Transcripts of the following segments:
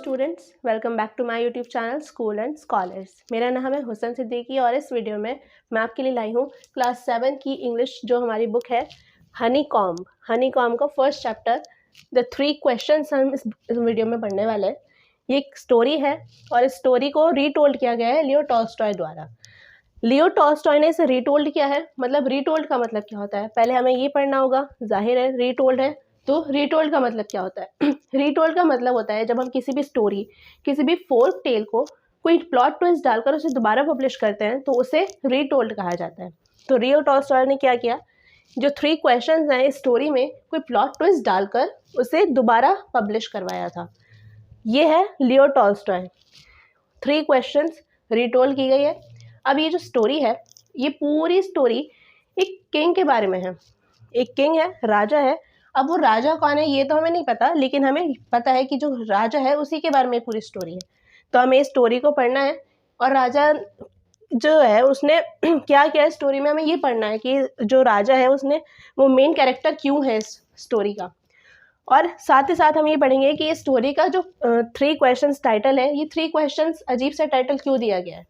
Students, welcome back to my YouTube channel school and scholars. मेरा नाम है हुसन सिद्दीकी और इस वीडियो में मैं आपके लिए लाई हूँ क्लास 7 की इंग्लिश जो हमारी बुक है हनी कॉम्ब का फर्स्ट चैप्टर द 3 क्वेश्चंस हम इस वीडियो में पढ़ने वाले हैं। ये एक स्टोरी है और इस स्टोरी को रीटोल्ड किया गया है लियो टॉल्स्टॉय द्वारा। लियो टॉल्स्टॉय ने इसे रीटोल्ड किया है। मतलब रीटोल्ड का मतलब क्या होता है, पहले हमें ये पढ़ना होगा। जाहिर है रीटोल्ड है तो रीटोल्ड का मतलब क्या होता है। रीटोल्ड का मतलब होता है जब हम किसी भी स्टोरी, किसी भी फोल्क टेल को कोई प्लॉट ट्विस्ट डालकर उसे दोबारा पब्लिश करते हैं तो उसे रीटोल्ड कहा जाता है। तो लियो टॉल्स्टॉय ने क्या किया, जो 3 क्वेश्चंस हैं इस स्टोरी में कोई प्लॉट ट्विस्ट डालकर उसे दोबारा पब्लिश करवाया था। ये है लियो टॉल्स्टॉय। 3 क्वेश्चंस रीटोल्ड की गई है। अब ये जो स्टोरी है, ये पूरी स्टोरी एक किंग के बारे में है। एक किंग है, राजा है। अब वो राजा कौन है ये तो हमें नहीं पता, लेकिन हमें पता है कि जो राजा है उसी के बारे में पूरी स्टोरी है। तो हमें इस स्टोरी को पढ़ना है और राजा जो है उसने क्या किया है स्टोरी में, हमें ये पढ़ना है कि जो राजा है उसने वो मेन कैरेक्टर क्यों है इस स्टोरी का। और साथ ही साथ हम ये पढ़ेंगे कि ये स्टोरी का जो 3 क्वेश्चंस टाइटल है, ये 3 क्वेश्चंस अजीब सा टाइटल क्यों दिया गया है।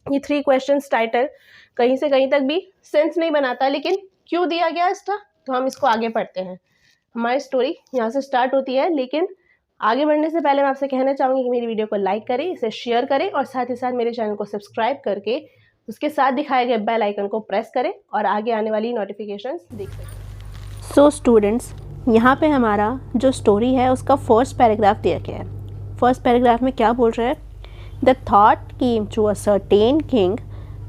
ये 3 क्वेश्चंस टाइटल कहीं से कहीं तक भी सेंस नहीं बनाता, लेकिन क्यों दिया गया इसका, तो हम इसको आगे पढ़ते हैं। हमारी स्टोरी यहाँ से स्टार्ट होती है, लेकिन आगे बढ़ने से पहले मैं आपसे कहना चाहूँगी कि मेरी वीडियो को लाइक करें, इसे शेयर करें और साथ ही साथ मेरे चैनल को सब्सक्राइब करके उसके साथ दिखाए गए बेल आइकन को प्रेस करें और आगे आने वाली नोटिफिकेशंस देख सकें। सो स्टूडेंट्स, यहाँ पे हमारा जो स्टोरी है उसका फर्स्ट पैराग्राफ दिया गया है। फर्स्ट पैराग्राफ में क्या बोल रहा है, The thought came to a certain king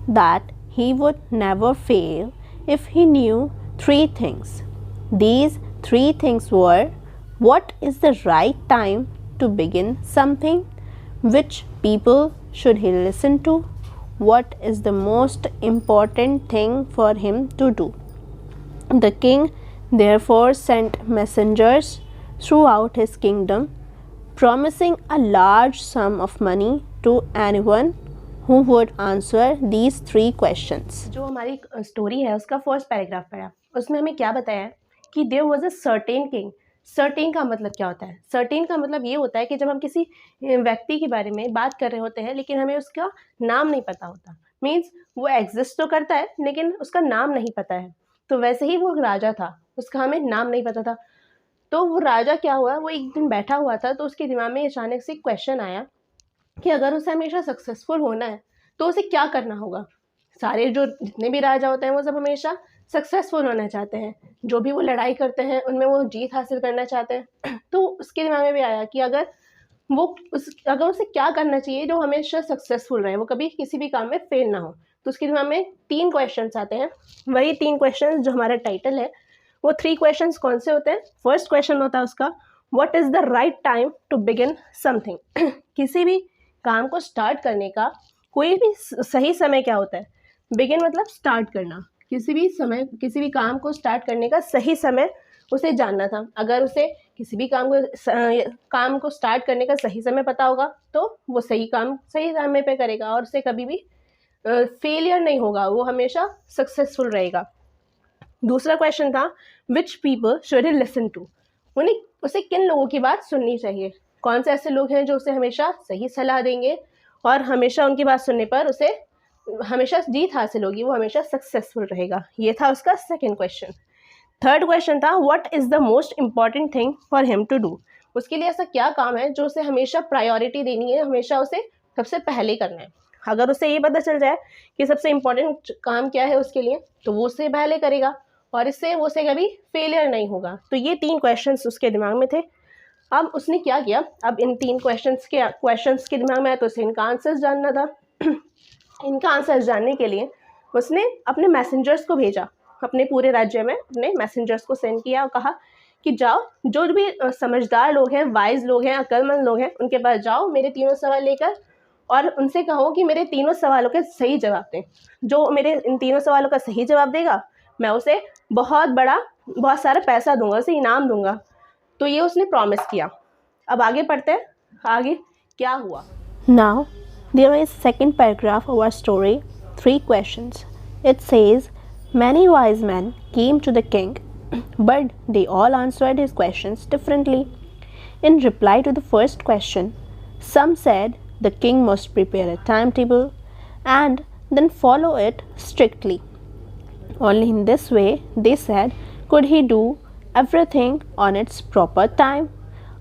that he would never fail if he knew 3 things. These 3 things were: what is the right time to begin something, which people should he listen to, what is the most important thing for him to do. The king therefore sent messengers throughout his kingdom, promising a large sum of money to anyone who would answer these 3 questions. जो हमारी story है उसका first paragraph पढ़ा, उसमें हमें क्या बताया है कि there was a certain king. Certain का मतलब क्या होता है, सर्टेन का मतलब ये होता है कि जब हम किसी व्यक्ति के बारे में बात कर रहे होते हैं लेकिन हमें उसका नाम नहीं पता होता, मीन्स वो एग्जिस्ट तो करता है लेकिन उसका नाम नहीं पता है। तो वैसे ही वो राजा था, उसका हमें नाम नहीं पता था। तो वो राजा क्या हुआ, वो एक दिन बैठा हुआ था तो उसके दिमाग में अचानक से क्वेश्चन आया कि अगर उसे हमेशा सक्सेसफुल होना है तो उसे क्या करना होगा। सारे जो जितने भी राजा होते हैं वो सब हमेशा सक्सेसफुल होना चाहते हैं, जो भी वो लड़ाई करते हैं उनमें वो जीत हासिल करना चाहते हैं। तो उसके दिमाग में भी आया कि अगर उसे क्या करना चाहिए जो हमेशा सक्सेसफुल रहे, वो कभी किसी भी काम में फेल ना हो। तो उसके दिमाग में 3 क्वेश्चंस आते हैं, वही 3 क्वेश्चंस जो हमारा टाइटल है। वो 3 क्वेश्चंस कौन से होते हैं, फर्स्ट क्वेश्चन होता है उसका what is the right time to begin something. किसी भी काम को स्टार्ट करने का कोई भी सही समय क्या होता है। बिगिन मतलब स्टार्ट करना, किसी भी काम को स्टार्ट करने का सही समय उसे जानना था। अगर उसे किसी भी काम को स्टार्ट करने का सही समय पता होगा तो वो सही काम सही समय पे करेगा और उसे कभी भी फेलियर नहीं होगा, वो हमेशा सक्सेसफुल रहेगा। दूसरा क्वेश्चन था which people should he listen to, उसे किन लोगों की बात सुननी चाहिए, कौन से ऐसे लोग हैं जो उसे हमेशा सही सलाह देंगे और हमेशा उनकी बात सुनने पर उसे हमेशा जीत हासिल होगी, वो हमेशा सक्सेसफुल रहेगा। ये था उसका सेकंड क्वेश्चन। थर्ड क्वेश्चन था what is the most important thing for him to do, उसके लिए ऐसा क्या काम है जो उसे हमेशा प्रायोरिटी देनी है, हमेशा उसे सबसे पहले करना है। अगर उसे ये पता चल जाए कि सबसे इम्पॉर्टेंट काम क्या है उसके लिए तो वो उसे पहले करेगा और इससे वो उसे कभी फेलियर नहीं होगा। तो ये 3 क्वेश्चंस उसके दिमाग में थे। अब उसने क्या किया, अब इन 3 क्वेश्चंस के दिमाग में आया तो उसे इनका आंसर्स जानना था। इनका आंसर्स जानने के लिए उसने अपने मैसेंजर्स को भेजा, अपने पूरे राज्य में अपने मैसेंजर्स को सेंड किया और कहा कि जाओ, जो भी समझदार लोग हैं, वाइज लोग हैं, अक्लमंद लोग हैं, उनके पास जाओ मेरे 3 सवाल लेकर और उनसे कहो कि मेरे 3 सवालों के सही जवाब दें। जो मेरे इन 3 सवालों का सही जवाब देगा मैं उसे बहुत सारा पैसा दूंगा, उसे इनाम दूंगा। तो ये उसने प्रॉमिस किया। अब आगे पढ़ते हैं, आगे क्या हुआ। Now there is second paragraph of our story, 3 questions. It says many wise man came to the king but they all answered his questions differently. In reply to the first question, Some said the king must prepare a timetable and then follow it strictly. Only in this way, they said, could he do everything on its proper time.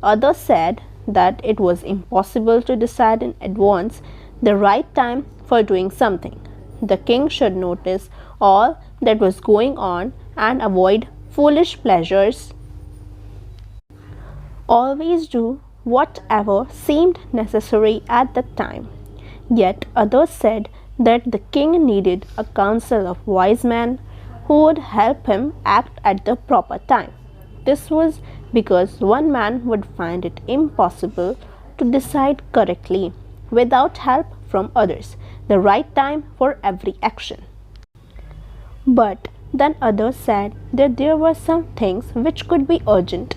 Others said that it was impossible to decide in advance the right time for doing something. The king should notice all that was going on and avoid foolish pleasures. Always do whatever seemed necessary at the time. Yet others said that the king needed a council of wise men who would help him act at the proper time. This was because one man would find it impossible to decide correctly without help from others the right time for every action. But then others said that there were some things which could be urgent.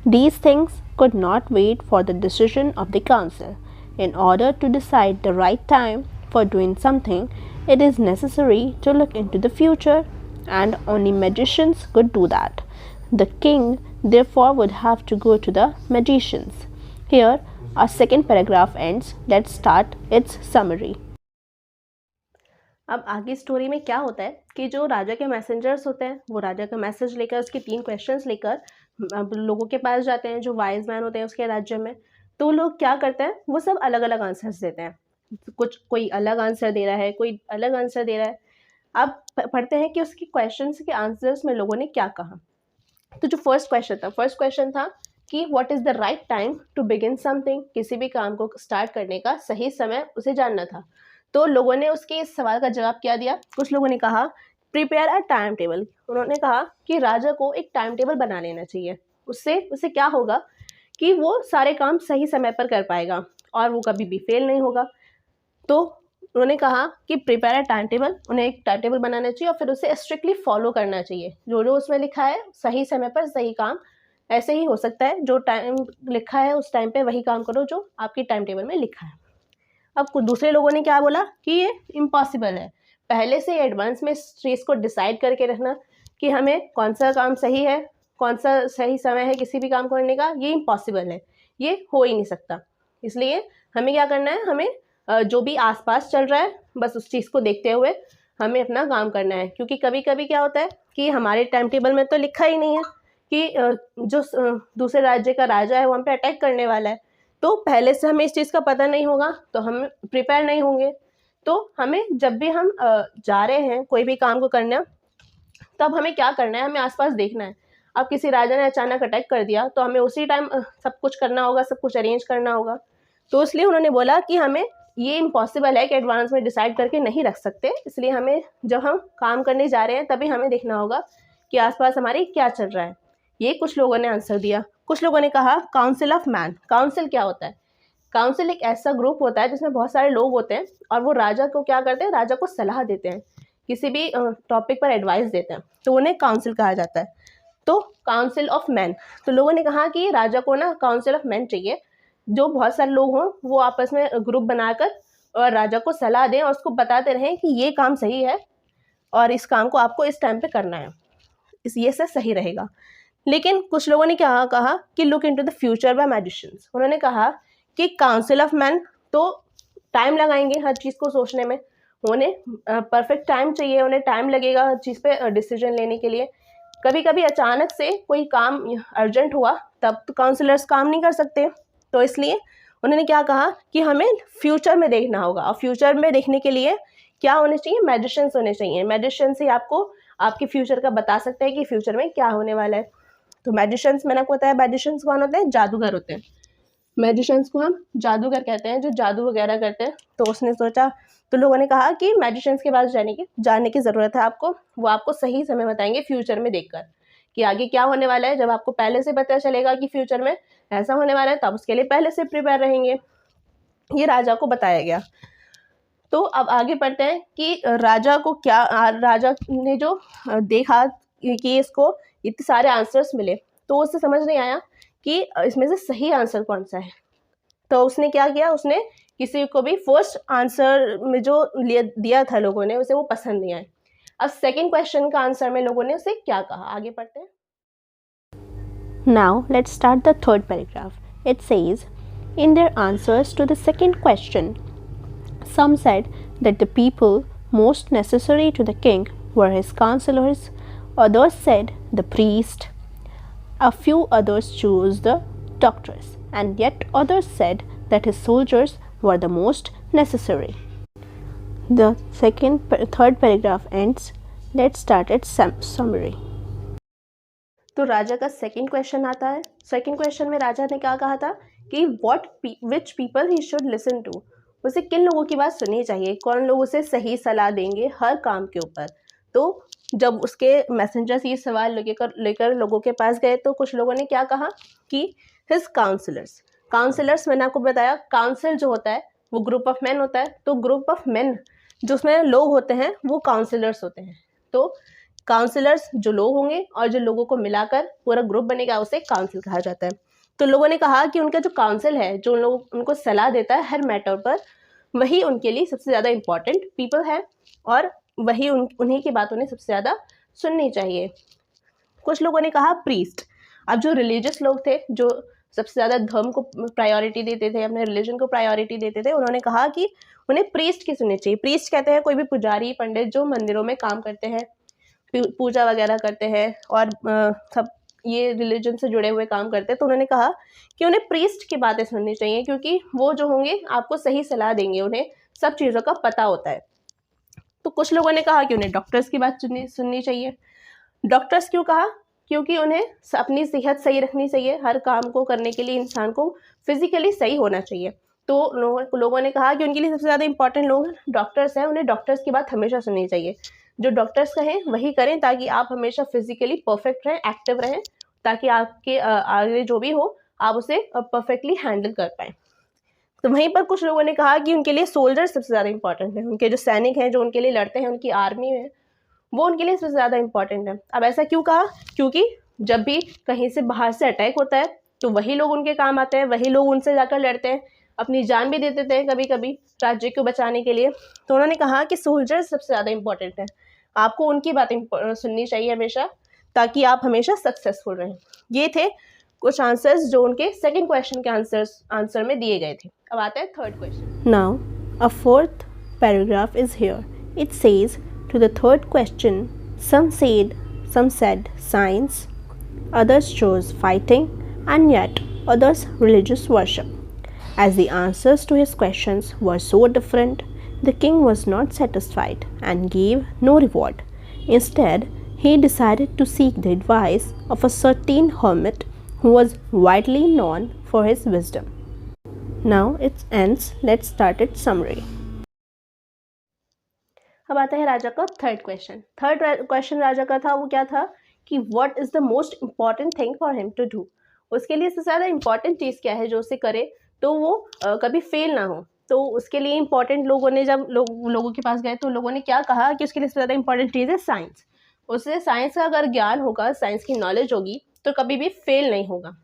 These things could not wait for the decision of the council. In order to decide the right time for doing something, it is necessary to look into the future, and only magicians could do that. The king therefore would have to go to the magicians. Here, our second paragraph ends. Let's start its summary. अब आगे story में क्या होता है कि जो राजा के messengers होते हैं वो राजा का मैसेज लेकर उसके 3 क्वेश्चंस लेकर लोगों के पास जाते हैं जो वाइज मैन होते हैं उसके राज्य में। तो लोग क्या करते हैं, वो सब अलग अलग आंसर्स देते हैं। कुछ कोई अलग आंसर दे रहा है, कोई अलग आंसर दे रहा है। अब पढ़ते हैं कि उसके क्वेश्चंस के आंसर्स में लोगों ने क्या कहा। तो जो फर्स्ट क्वेश्चन था कि what is the right time to begin something, किसी भी काम को स्टार्ट करने का सही समय उसे जानना था। तो लोगों ने उसके इस सवाल का जवाब क्या दिया। कुछ लोगों ने कहा प्रिपेयर अ टाइम टेबल। उन्होंने कहा कि राजा को एक टाइम टेबल बना लेना चाहिए, उससे क्या होगा कि वो सारे काम सही समय पर कर पाएगा और वो कभी भी फेल नहीं होगा। तो उन्होंने कहा कि प्रिपेयर अ टाइम टेबल, उन्हें एक टाइम टेबल बनाना चाहिए और फिर उसे स्ट्रिक्टली फॉलो करना चाहिए। जो जो उसमें लिखा है सही समय पर सही काम ऐसे ही हो सकता है। जो टाइम लिखा है उस टाइम पे वही काम करो जो आपकी टाइम टेबल में लिखा है। अब कुछ दूसरे लोगों ने क्या बोला कि ये इम्पॉसिबल है। पहले से एडवांस में इस चीज़ को डिसाइड करके रखना कि हमें कौन सा काम सही है, कौन सा सही समय है किसी भी काम करने का, ये इम्पॉसिबल है, ये हो ही नहीं सकता। इसलिए हमें क्या करना है, हमें जो भी आसपास चल रहा है बस उस चीज़ को देखते हुए हमें अपना काम करना है। क्योंकि कभी कभी क्या होता है कि हमारे टाइम टेबल में तो लिखा ही नहीं है कि जो दूसरे राज्य का राजा है वो हम पे अटैक करने वाला है। तो पहले से हमें इस चीज़ का पता नहीं होगा तो हम प्रिपेयर नहीं होंगे। तो हमें जब भी हम जा रहे हैं कोई भी काम को करना, तब हमें क्या करना है, हमें आसपास देखना है। अब किसी राजा ने अचानक अटैक कर दिया तो हमें उसी टाइम सब कुछ करना होगा, सब कुछ अरेंज करना होगा। तो इसलिए उन्होंने बोला कि हमें ये इम्पॉसिबल है कि एडवांस में डिसाइड करके नहीं रख सकते। इसलिए हमें जब हम काम करने जा रहे हैं तभी हमें देखना होगा कि आसपास हमारे क्या चल रहा है। ये कुछ लोगों ने आंसर दिया। कुछ लोगों ने कहा काउंसिल ऑफ मैन। काउंसिल क्या होता है? काउंसिल एक ऐसा ग्रुप होता है जिसमें बहुत सारे लोग होते हैं और वो राजा को क्या करते हैं, राजा को सलाह देते हैं, किसी भी टॉपिक पर एडवाइस देते हैं, तो उन्हें काउंसिल कहा जाता है। तो काउंसिल ऑफ मैन, तो लोगों ने कहा कि राजा को ना काउंसिल ऑफ मैन चाहिए, जो बहुत सारे लोग हों वो आपस में ग्रुप बनाकर और राजा को सलाह दें और उसको बताते रहें कि ये काम सही है और इस काम को आपको इस टाइम पे करना है, ये से सही रहेगा। लेकिन कुछ लोगों ने क्या कहा कि look into the future by magicians. उन्होंने कहा कि काउंसिल ऑफ मैन तो टाइम लगाएंगे हर चीज़ को सोचने में, उन्हें परफेक्ट टाइम चाहिए, उन्हें टाइम लगेगा हर चीज़ पे डिसीजन लेने के लिए। कभी कभी अचानक से कोई काम अर्जेंट हुआ तब तो काउंसलर्स काम नहीं कर सकते। तो इसलिए उन्होंने क्या कहा कि हमें फ्यूचर में देखना होगा और फ्यूचर में देखने के लिए क्या होने चाहिए, मैजिशियंस होने चाहिए। मैजिशियंस ही आपको आपके फ्यूचर का बता सकते हैं कि फ्यूचर में क्या होने वाला है। तो मैजिशियंस मैंने आपको बताया, मैजिशियंस कौन होते हैं? जादूगर होते हैं। मैजिशियंस को हम जादूगर कहते हैं, जो जादू वगैरह करते हैं। तो उसने सोचा, तो लोगों ने कहा कि मैजिशियंस के पास जानने की ज़रूरत है आपको, वो आपको सही समय बताएंगे फ्यूचर में देखकर कि आगे क्या होने वाला है। जब आपको पहले से पता चलेगा कि फ्यूचर में ऐसा होने वाला है तब उसके लिए पहले से प्रिपेयर रहेंगे। ये राजा को बताया गया। तो अब आगे पढ़ते हैं कि राजा ने जो देखा कि इसको इतने सारे आंसर्स मिले तो उससे समझ नहीं आया कि इसमें से सही आंसर कौन सा है। तो उसने क्या किया, उसने किसी को भी फर्स्ट आंसर में जो दिया था लोगों ने उसे वो पसंद नहीं आया। अब सेकंड क्वेश्चन का आंसर में लोगों ने उसे क्या कहा, आगे पढ़ते हैं। Now let's start the third paragraph. It says, In their answers to the second question, some said that the people most necessary to the king were his counselors, others said the priest, a few others chose the doctors, and yet others said that his soldiers were the most necessary. The third paragraph ends. Let's start its summary. तो राजा का second question आता है. Second question में राजा ने क्या कहा था कि which people he should listen to, उसे किन लोगों की बात सुननी चाहिए, कौन लोग उसे सही सलाह देंगे हर काम के ऊपर. तो जब उसके मैसेंजर्स ये सवाल लेकर लोगों के पास गए तो कुछ लोगों ने क्या कहा कि हिज काउंसलर्स मैंने आपको बताया, काउंसिल जो होता है वो ग्रुप ऑफ मैन होता है. तो ग्रुप ऑफ मैन जो उसमें लोग होते हैं वो काउंसलर्स होते हैं. तो काउंसलर्स जो लोग होंगे और जो लोगों को मिलाकर पूरा ग्रुप बनेगा उसे काउंसिल कहा जाता है. तो लोगों ने कहा कि उनका जो काउंसिल है, जो लोग उनको सलाह देता है हर मैटर पर, वही उनके लिए सबसे ज़्यादा इम्पॉर्टेंट पीपल है और वही उन्हीं की बात उन्हें सबसे ज़्यादा सुननी चाहिए. कुछ लोगों ने कहा प्रीस्ट. अब जो रिलीजियस लोग थे, जो सबसे ज़्यादा धर्म को प्रायोरिटी देते थे, अपने रिलीजन को प्रायोरिटी देते थे, उन्होंने कहा कि उन्हें प्रीस्ट की सुननी चाहिए. प्रीस्ट कहते हैं कोई भी पुजारी पंडित जो मंदिरों में काम करते हैं, पूजा वगैरह करते हैं और सब ये रिलीजन से जुड़े हुए काम करते हैं. तो उन्होंने कहा कि उन्हें प्रीस्ट की बातें सुननी चाहिए क्योंकि वो जो होंगे आपको सही सलाह देंगे, उन्हें सब चीज़ों का पता होता है. तो कुछ लोगों ने कहा कि उन्हें डॉक्टर्स की बात सुननी चाहिए. डॉक्टर्स क्यों कहा? क्योंकि उन्हें अपनी सेहत सही रखनी चाहिए. हर काम को करने के लिए इंसान को फिजिकली सही होना चाहिए. तो लोगों ने कहा कि उनके लिए सबसे ज़्यादा इंपॉर्टेंट लोग डॉक्टर्स हैं, उन्हें डॉक्टर्स की बात हमेशा सुननी चाहिए. जो डॉक्टर्स कहें वही करें ताकि आप हमेशा फिजिकली परफेक्ट रहें, एक्टिव रहें, ताकि आपके आगे जो भी हो आप उसे परफेक्टली हैंडल कर पाएँ. तो वहीं पर कुछ लोगों ने कहा कि उनके लिए सोल्जर्स सबसे ज़्यादा इंपॉर्टेंट है. उनके जो सैनिक हैं जो उनके लिए लड़ते हैं, उनकी आर्मी में, वो उनके लिए सबसे ज़्यादा इंपॉर्टेंट है. अब ऐसा क्यों कहा? क्योंकि जब भी कहीं से बाहर से अटैक होता है तो वही लोग उनके काम आते हैं, वही लोग उनसे जाकर लड़ते हैं, अपनी जान भी दे देते हैं कभी कभी राज्य को बचाने के लिए. तो उन्होंने कहा कि सोल्जर्स सबसे ज़्यादा इंपॉर्टेंट हैं, आपको उनकी बातें सुननी चाहिए हमेशा ताकि आप हमेशा सक्सेसफुल रहें. ये थे कुछ आंसर्स जो उनके सेकंड क्वेश्चन के आंसर में दिए गए थे. अब आता है third question. Now a fourth paragraph is here. It says to the third question, some said science, others chose fighting, and yet others religious worship. As the answers to his questions were so different, the king was not satisfied and gave no reward. Instead, he decided to seek the advice of a certain hermit who was widely known for his wisdom. Now it ends. Let's start its summary. अब आता है राजा का third question. Third question राजा का था वो क्या था कि what is the most important thing for him to do. उसके लिए सबसे ज़्यादा इंपॉर्टेंट चीज़ क्या है जो उसे करे तो वो कभी फेल ना हो. तो उसके लिए इंपॉर्टेंट लोगों ने जब लोगों के पास गए तो लोगों ने क्या कहा कि उसके लिए सबसे ज़्यादा इंपॉर्टेंट चीज़ है साइंस. उसे साइंस का अगर ज्ञान होगा, साइंस की नॉलेज होगी तो कभी भी फेल नहीं होगा.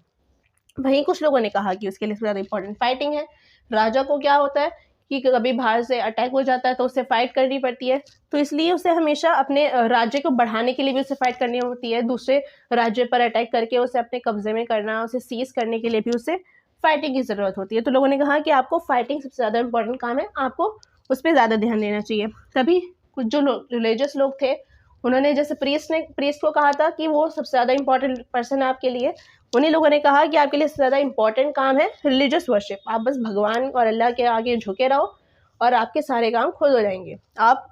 वहीं कुछ लोगों ने कहा कि उसके लिए सबसे ज़्यादा इंपॉर्टेंट फाइटिंग है. राजा को क्या होता है कि कभी बाहर से अटैक हो जाता है तो उसे फाइट करनी पड़ती है, तो इसलिए उसे हमेशा अपने राज्य को बढ़ाने के लिए भी उसे फाइट करनी होती है. दूसरे राज्य पर अटैक करके उसे अपने कब्जे में करना, उसे सीज करने के लिए भी उसे फाइटिंग की ज़रूरत होती है. तो लोगों ने कहा कि आपको फाइटिंग सबसे ज़्यादा इंपॉर्टेंट काम है, आपको उस पर ज़्यादा ध्यान देना चाहिए. तभी कुछ जो रिलीजियस लोग थे उन्होंने, जैसे प्रीस्ट को कहा था कि वो सबसे ज़्यादा इंपॉर्टेंट पर्सन है आपके लिए, उन्हीं लोगों ने कहा कि आपके लिए सबसे ज़्यादा इंपॉर्टेंट काम है रिलीजियस वर्शिप. आप बस भगवान और अल्लाह के आगे झुके रहो और आपके सारे काम खुद हो जाएंगे, आप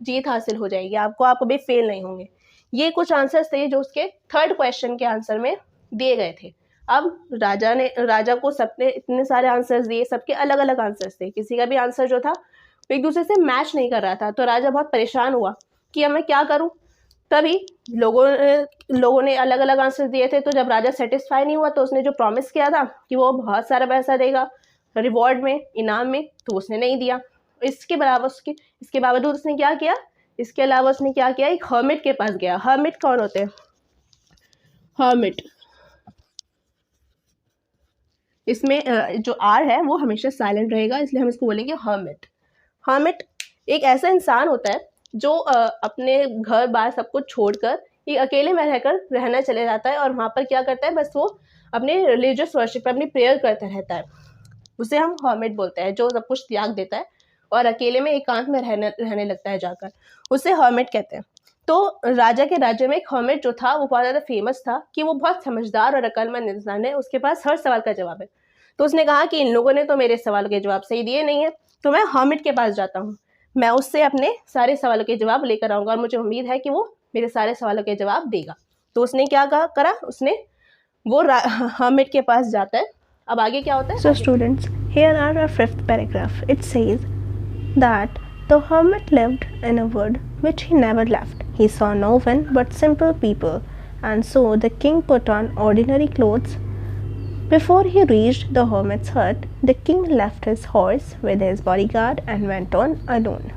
जीत हासिल हो जाएगी, आप कभी फेल नहीं होंगे. ये कुछ आंसर्स थे जो उसके थर्ड क्वेश्चन के आंसर में दिए गए थे. अब राजा को सबने इतने सारे आंसर्स दिए, सबके अलग अलग आंसर्स थे, किसी का भी आंसर जो था एक दूसरे से मैच नहीं कर रहा था. तो राजा बहुत परेशान हुआ कि अब मैं क्या करूं. तभी लोगों ने अलग अलग आंसर दिए थे. तो जब राजा सेटिस्फाई नहीं हुआ तो उसने जो प्रॉमिस किया था कि वो बहुत सारा पैसा देगा रिवॉर्ड में, इनाम में, तो उसने नहीं दिया. इसके बावजूद उसने क्या किया, इसके अलावा उसने क्या किया, एक हर्मिट के पास गया. हर्मिट कौन होते हैं? हर्मिट, इसमें जो आर है वो हमेशा साइलेंट रहेगा, इसलिए हम इसको बोलेंगे हर्मिट. हर्मिट एक ऐसा इंसान होता है जो अपने घर बार सब कुछ छोड़कर एक अकेले में रहना चले जाता है और वहाँ पर क्या करता है, बस वो अपने रिलीजियस वर्शिप पर अपनी प्रेयर करता रहता है. उसे हम हर्मिट बोलते हैं, जो सब कुछ त्याग देता है और अकेले में एकांत में रहने लगता है जाकर, उसे हर्मिट कहते हैं। तो राजा के राज्य में एक हर्मिट जो था वो बहुत ज़्यादा फेमस था कि वो बहुत समझदार और अक्लमंद इंसान है, उसके पास हर सवाल का जवाब है। तो उसने कहा कि इन लोगों ने तो मेरे सवाल के जवाब सही दिए नहीं है, तो मैं हर्मिट के पास जाता हूँ, मैं उससे अपने सारे सवालों के जवाब लेकर आऊँगा और मुझे उम्मीद है कि वो मेरे सारे सवालों के जवाब देगा। तो उसने क्या करा, उसने वो हर्मिट के पास जाता है। अब आगे क्या होता है? So students, here are our fifth paragraph. It says that the hermit lived in a wood which he never left. He saw no one but simple people, and so the king put on ordinary clothes. Before he reached the hermit's hut, the king left his horse with his bodyguard and went on alone.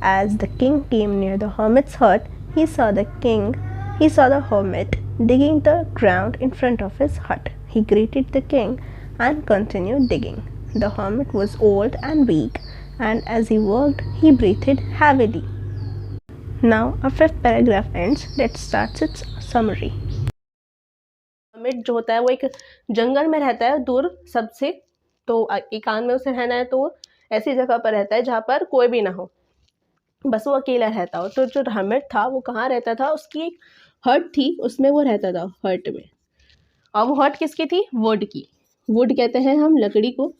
As the king came near the hermit's hut, he saw the hermit digging the ground in front of his hut. He greeted the king and continued digging. The hermit was old and weak, and as he worked, he breathed heavily. Now, our fifth paragraph ends. Let's start its summary. Hermit जो होता है वो एक जंगल में रहता है, दूर सबसे, तो एकांत में उसे रहना है, तो ऐसी जगह पर रहता है जहाँ पर कोई भी ना हो, बस वो अकेला रहता हो। तो जो हर्मिट था वो कहाँ रहता था, उसकी एक हट थी, उसमें वो रहता था, हट में। और वो हट किसकी थी? वुड की। वुड कहते हैं हम लकड़ी को।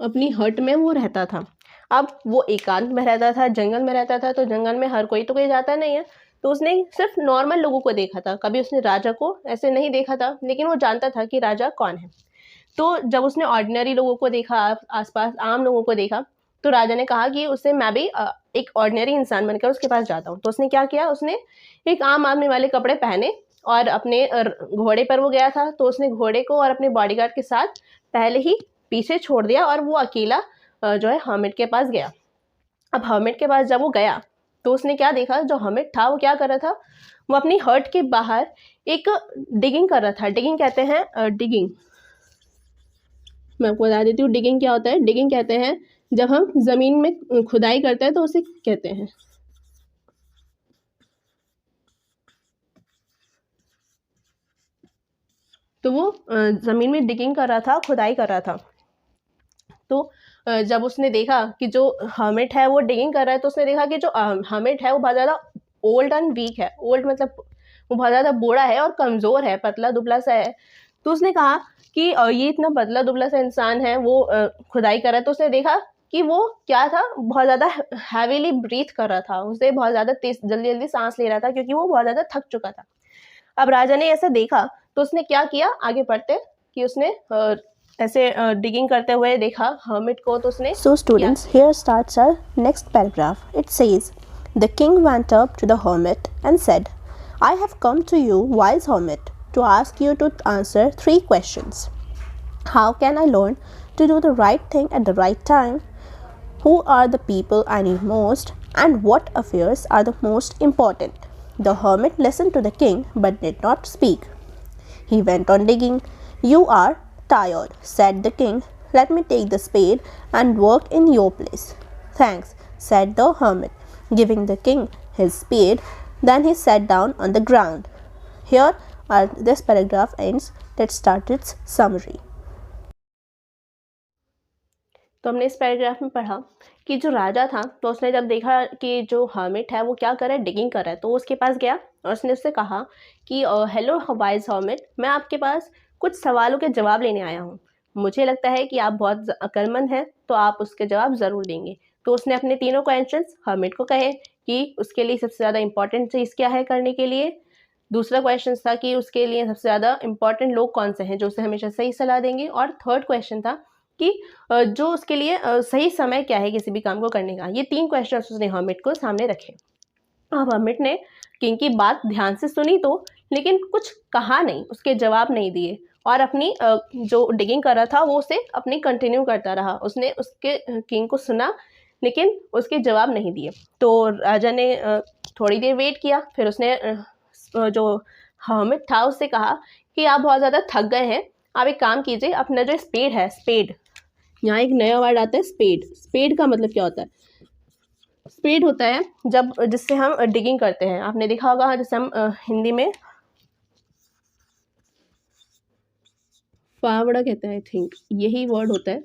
अपनी हट में वो रहता था। अब वो एकांत में रहता था, जंगल में रहता था, तो जंगल में हर कोई तो कोई जाता नहीं है, तो उसने सिर्फ नॉर्मल लोगों को देखा था, कभी उसने राजा को ऐसे नहीं देखा था, लेकिन वो जानता था कि राजा कौन है। तो जब उसने ऑर्डिनरी लोगों को देखा, आसपास आम लोगों को देखा, तो राजा ने कहा कि उससे मैं भी एक ऑर्डिनरी इंसान बनकर उसके पास जाता हूँ। तो उसने क्या किया, उसने एक आम आदमी वाले कपड़े पहने और अपने घोड़े पर वो गया था। तो उसने घोड़े को और अपने बॉडीगार्ड के साथ पहले ही पीछे छोड़ दिया और वो अकेला जो है हर्मिट के पास गया। अब हर्मिट के पास जब वो गया तो उसने क्या देखा, जो हर्मिट था वो क्या कर रहा था, वो अपनी हट के बाहर एक डिगिंग कर रहा था। डिगिंग कहते हैं डिगिंग, मैं आपको बता देती हूँ डिगिंग क्या होता है। डिगिंग कहते हैं जब हम ज़मीन में खुदाई करते हैं तो उसे कहते हैं। तो वो ज़मीन में डिगिंग कर रहा था, खुदाई कर रहा था। तो जब उसने देखा कि जो हर्मिट है वो डिगिंग कर रहा है, तो उसने देखा कि जो हर्मिट है वो बहुत ज़्यादा ओल्ड एंड वीक है। ओल्ड मतलब वो बहुत ज़्यादा बूढ़ा है और कमज़ोर है, पतला दुबला सा है। तो उसने कहा कि ये इतना पतला दुबला सा इंसान है, वो खुदाई कर रहा है। तो उसने देखा कि वो क्या था, बहुत ज़्यादा हैवीली ब्रीथ कर रहा था, उसे बहुत ज़्यादा तेज जल्दी जल्दी सांस ले रहा था, क्योंकि वो बहुत ज़्यादा थक चुका था। अब राजा ने ऐसा देखा तो उसने क्या किया, आगे बढ़ते कि उसने ऐसे डिगिंग करते हुए देखा हर्मिट को, तो उसने So students, here starts our next paragraph. It says, the king went up to the hermit and said, I have come to you, wise hermit, to ask you to answer 3 questions. How can I learn to do the right thing at the right time? Who are the people I need most? And what affairs are the most important? The hermit listened to the king but did not speak. He went on digging. You are tired, said the king. Let me take the spade and work in your place. Thanks, said the hermit, giving the king his spade. Then he sat down on the ground. Here this paragraph ends. Let's start its summary. तो हमने इस paragraph में पढ़ा कि जो राजा था, तो उसने जब देखा कि जो हर्मिट है वो क्या कर रहा है, डिगिंग कर रहा है, तो उसके पास गया और उसने उससे कहा कि हेलो वाइज हर्मिट, मैं आपके पास कुछ सवालों के जवाब लेने आया हूँ। मुझे लगता है कि आप बहुत अक्लमंद हैं, तो आप उसके जवाब ज़रूर देंगे। तो उसने अपने तीनों क्वेश्चंस हर्मिट को कहे कि उसके लिए सबसे ज़्यादा इंपॉर्टेंट चीज़ क्या है करने के लिए। दूसरा क्वेश्चन था कि उसके लिए सबसे ज़्यादा इंपॉर्टेंट लोग कौन से हैं जो उसे हमेशा सही सलाह देंगे। और थर्ड क्वेश्चन था कि जो उसके लिए सही समय क्या है किसी भी काम को करने का। ये 3 क्वेश्चन उसने हर्मिट को सामने रखे। अब हर्मिट ने किंग की बात ध्यान से सुनी तो, लेकिन कुछ कहा नहीं, उसके जवाब नहीं दिए और अपनी जो डिगिंग कर रहा था वो उसे अपनी कंटिन्यू करता रहा। उसने उसके किंग को सुना लेकिन उसके जवाब नहीं दिए। तो राजा ने थोड़ी देर वेट किया, फिर उसने जो हर्मिट था उससे कहा कि आप बहुत ज़्यादा थक गए हैं, आप एक काम कीजिए, अपना जो स्पेड है, स्पेड, यहाँ एक नया वर्ड आता है स्पेड। स्पेड का मतलब क्या होता है? स्पेड होता है जब जिससे हम डिगिंग करते हैं। आपने देखा होगा जैसे हम हिंदी में फावड़ा कहते हैं आई थिंक, यही वर्ड होता है।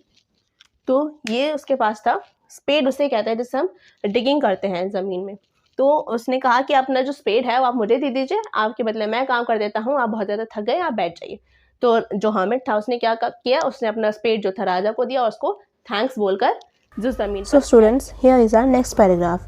तो ये उसके पास था। स्पेड उसे कहते हैं जिससे हम डिगिंग करते हैं ज़मीन में। तो उसने कहा कि अपना जो स्पेड है वो आप मुझे दे दीजिए, आपके बदले मैं काम कर देता हूँ, आप बहुत ज़्यादा थक गए, आप बैठ जाइए। तो जो हर्मिट था उसने क्या किया, उसने अपना स्पेड जो था राजा को दिया और उसको थैंक्स बोलकर जो ज़मीन So students, here is our next paragraph.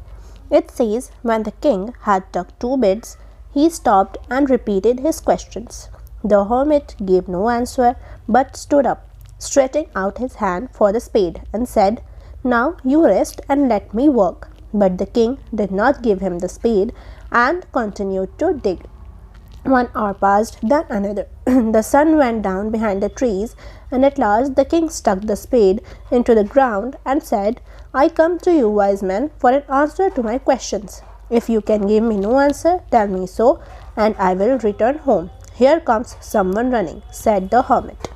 It says, when the king had dug 2 beds, he stopped and repeated his questions. The hermit gave no answer but stood up, stretching out his hand for the spade, and said, "Now you rest and let me work." But the king did not give him the spade and continued to dig. 1 hour passed, then another. The sun went down behind the trees, and at last the king stuck the spade into the ground and said, "I come to you, wise men, for an answer to my questions. If you can give me no answer, tell me so, and I will return home." "Here comes someone running," said the hermit.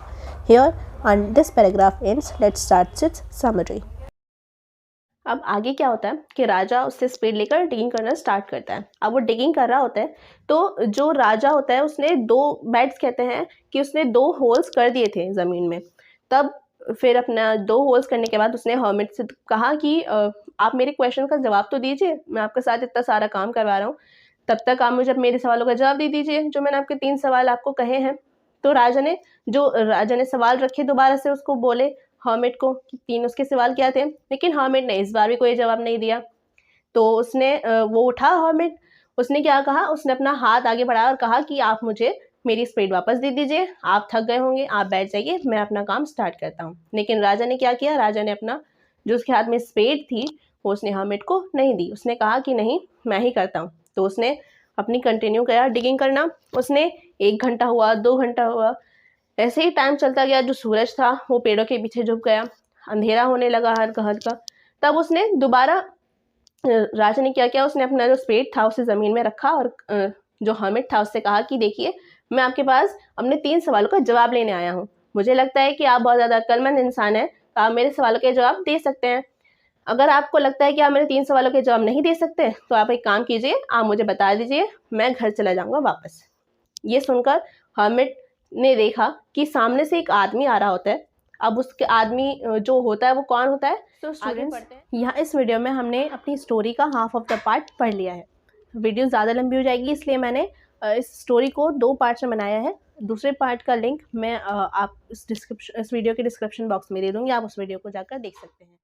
Here, and this paragraph ends. Let's start its summary. अब आगे क्या होता है कि राजा उससे spade लेकर digging करना start करता है। अब वो डिगिंग कर रहा होता है तो जो राजा होता है उसने 2 बेड्स कहते हैं कि उसने 2 होल्स कर दिए थे ज़मीन में। तब फिर अपना 2 होल्स करने के बाद उसने हर्मिट से कहा कि आप मेरे क्वेश्चन का जवाब तो दीजिए, मैं आपके साथ इतना सारा काम करवा रहा हूँ, तब तक आप मुझे अब मेरे सवालों का जवाब दे दीजिए जो मैंने आपके 3 सवाल आपको कहे हैं। तो राजा ने सवाल रखे दोबारा से उसको बोले हर्मिट को कि 3 उसके सवाल क्या थे, लेकिन हर्मिट ने इस बार भी कोई जवाब नहीं दिया। तो उसने वो उठा हर्मिट, उसने क्या कहा, उसने अपना हाथ आगे बढ़ाया और कहा कि आप मुझे मेरी स्पेड वापस दे दीजिए, आप थक गए होंगे, आप बैठ जाइए, मैं अपना काम स्टार्ट करता हूँ। लेकिन राजा ने क्या किया, राजा ने अपना जो उसके हाथ में स्पेड थी वो उसने हर्मिट को नहीं दी। उसने कहा कि नहीं, मैं ही करता हूँ। तो उसने अपनी कंटिन्यू किया डिगिंग करना। उसने 1 घंटा हुआ, 2 घंटा हुआ, ऐसे ही टाइम चलता गया। जो सूरज था वो पेड़ों के पीछे झुक गया, अंधेरा होने लगा हल्का हल्का। तब उसने दोबारा राजा ने क्या किया, उसने अपना जो स्पेड था उसे ज़मीन में रखा और जो हर्मिट था उससे कहा कि देखिए, मैं आपके पास अपने 3 सवालों का जवाब लेने आया हूँ। मुझे लगता है कि आप बहुत ज़्यादा अक्लमंद इंसान हैं, तो आप मेरे सवालों के जवाब दे सकते हैं। अगर आपको लगता है कि आप मेरे 3 सवालों के जवाब नहीं दे सकते, तो आप एक काम कीजिए, आप मुझे बता दीजिए, मैं घर चला जाऊँगा वापस। ये सुनकर हर्मिट ने देखा कि सामने से एक आदमी आ रहा होता है। अब उसके आदमी जो होता है वो कौन होता है, तो स्टूडेंट्स यहाँ इस वीडियो में हमने अपनी स्टोरी का हाफ ऑफ द पार्ट पढ़ लिया है। वीडियो ज़्यादा लंबी हो जाएगी, इसलिए मैंने इस स्टोरी को 2 पार्ट्स में बनाया है। दूसरे पार्ट का लिंक मैं आप इस वीडियो के डिस्क्रिप्शन बॉक्स में दे दूँगी, आप उस वीडियो को जाकर देख सकते हैं।